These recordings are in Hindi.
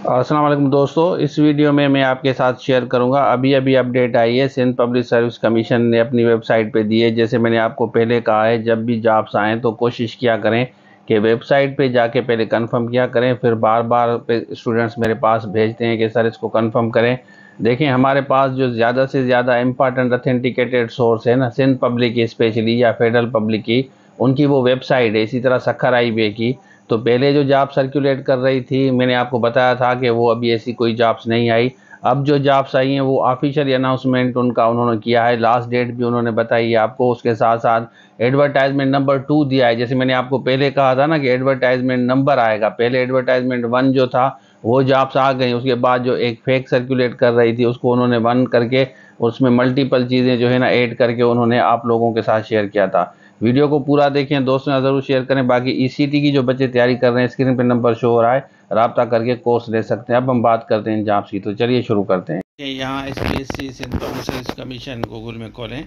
अस्सलाम वालेकुम दोस्तों, इस वीडियो में मैं आपके साथ शेयर करूंगा। अभी अपडेट आई है, सिंध पब्लिक सर्विस कमीशन ने अपनी वेबसाइट पे दी है। जैसे मैंने आपको पहले कहा है, जब भी जॉब्स आएँ तो कोशिश किया करें कि वेबसाइट पे जाके पहले कंफर्म किया करें। फिर बार बार स्टूडेंट्स मेरे पास भेजते हैं कि सर इसको कंफर्म करें। देखें, हमारे पास जो ज़्यादा से ज़्यादा इम्पॉर्टेंट अथेंटिकेटेड सोर्स है ना, सिंध पब्लिक की स्पेशली या फेडरल पब्लिक की, उनकी वो वेबसाइट है। इसी तरह सखर IBA की। तो पहले जो जॉब सर्कुलेट कर रही थी, मैंने आपको बताया था कि वो अभी ऐसी कोई जॉब्स नहीं आई। अब जो जॉब्स आई हैं वो ऑफिशियल अनाउंसमेंट उनका उन्होंने किया है, लास्ट डेट भी उन्होंने बताई है आपको। उसके साथ साथ एडवर्टाइजमेंट नंबर 2 दिया है। जैसे मैंने आपको पहले कहा था ना कि एडवर्टाइजमेंट नंबर आएगा, पहले एडवर्टाइजमेंट 1 जो था वो जॉब्स आ गई। उसके बाद जो एक फेक सर्कुलेट कर रही थी उसको उन्होंने 1 करके उसमें मल्टीपल चीज़ें जो है ना ऐड करके उन्होंने आप लोगों के साथ शेयर किया था। वीडियो को पूरा देखें, दोस्तों में ज़रूर शेयर करें। बाकी ECT की जो बच्चे तैयारी कर रहे हैं, स्क्रीन पे नंबर शो हो रहा है, राब्ता करके कोर्स ले सकते हैं। अब हम बात करते हैं जॉब्स की, तो चलिए शुरू करते हैं। यहाँ SPSC Sindh public service commission Google में खोलें,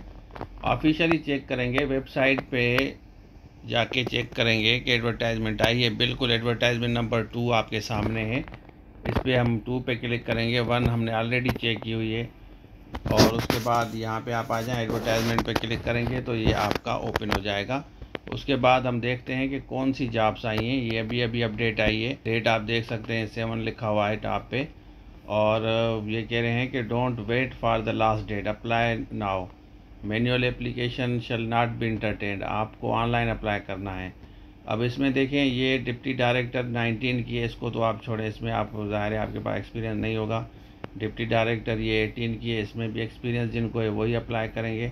ऑफिशियली चेक करेंगे, वेबसाइट पे जाके चेक करेंगे कि एडवर्टाइजमेंट आई है। बिल्कुल एडवर्टाइजमेंट नंबर 2 आपके सामने है। इस पर हम 2 पे क्लिक करेंगे। 1 हमने ऑलरेडी चेक की हुई है। और उसके बाद यहाँ पे आप आ जाएँ, एडवर्टाइजमेंट पे क्लिक करेंगे तो ये आपका ओपन हो जाएगा। उसके बाद हम देखते हैं कि कौन सी जॉब्स आई हैं। ये अभी अपडेट आई है। डेट आप देख सकते हैं, 7 लिखा हुआ है टॉप पे। और ये कह रहे हैं कि don't wait for the last date, apply now, manual application shall not be entertained. आपको ऑनलाइन अप्लाई करना है। अब इसमें देखें, ये डिप्टी डायरेक्टर 19 की है, इसको तो आप छोड़ें, इसमें आप ज़ाहिर है आपके पास एक्सपीरियंस नहीं होगा। डिप्टी डायरेक्टर ये 18 की है, इसमें भी एक्सपीरियंस जिनको है वही अप्लाई करेंगे,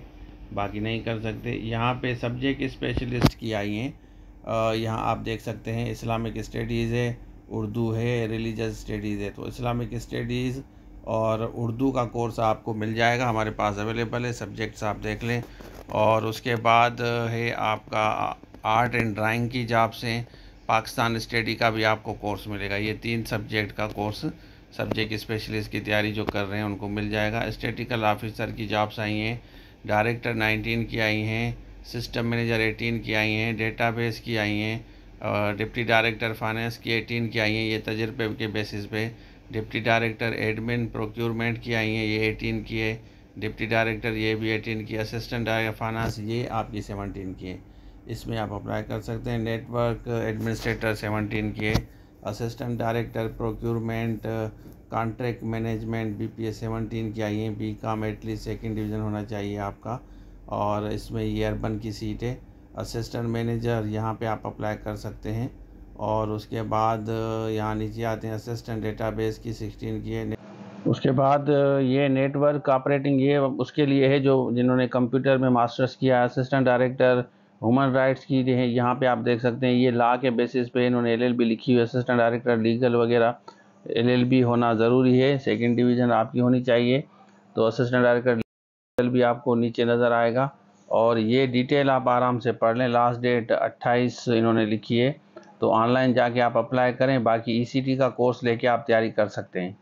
बाकी नहीं कर सकते। यहाँ पे सब्जेक्ट स्पेशलिस्ट की आई हैं। यहाँ आप देख सकते हैं, इस्लामिक स्टडीज़ है, उर्दू है, रिलीजियस स्टडीज़ है। तो इस्लामिक स्टडीज़ और उर्दू का कोर्स आपको मिल जाएगा, हमारे पास अवेलेबल है। सब्जेक्ट्स आप देख लें। और उसके बाद है आपका आर्ट एंड ड्राइंग की जॉब्स हैं। पाकिस्तान स्टडी का भी आपको कोर्स मिलेगा। ये 3 सब्जेक्ट का कोर्स सब्जेक्ट स्पेशलिस्ट की तैयारी जो कर रहे हैं उनको मिल जाएगा। स्टैटिकल ऑफिसर की जॉब्स आई हैं, डायरेक्टर 19 की आई हैं, सिस्टम मैनेजर 18 की आई हैं, डेटाबेस की आई हैं, डिप्टी डायरेक्टर फाइनेंस की 18 की आई हैं, ये तजर्बे के बेसिस पे। डिप्टी डायरेक्टर एडमिन प्रोक्योरमेंट की आई हैं, ये 18 की है। डिप्टी डायरेक्टर ये भी 18 की। असिस्टेंट डायरेक्टर फाइनेंस ये आपकी 17 की है। इसमें आप अप्लाई कर सकते हैं। नेटवर्क एडमिनिस्ट्रेटर 17 की है। Assistant director procurement contract management BPS 17 की आई है। BCom एटलीस्ट 2nd डिवीज़न होना चाहिए आपका। और इसमें ये अर्बन की सीट है। असिस्टेंट मैनेजर यहाँ पे आप अप्लाई कर सकते हैं। और उसके बाद यहाँ नीचे आते हैं, असिस्टेंट डेटाबेस की 16 की है। उसके बाद ये नेटवर्क ऑपरेटिंग, ये उसके लिए है जो जिन्होंने कंप्यूटर में मास्टर्स किया। असिस्टेंट डायरेक्टर ह्यूमन राइट्स की है, यहाँ पे आप देख सकते हैं, ये लॉ के बेसिस पे इन्होंने LLB लिखी हुई है। असिस्टेंट डायरेक्टर लीगल वगैरह LLB होना ज़रूरी है, 2nd डिवीज़न आपकी होनी चाहिए। तो असिस्टेंट डायरेक्टर लीगल भी आपको नीचे नज़र आएगा। और ये डिटेल आप आराम से पढ़ लें। लास्ट डेट 28 इन्होंने लिखी है। तो ऑनलाइन जाके आप अप्लाई करें। बाकी ECT का कोर्स लेके आप तैयारी कर सकते हैं।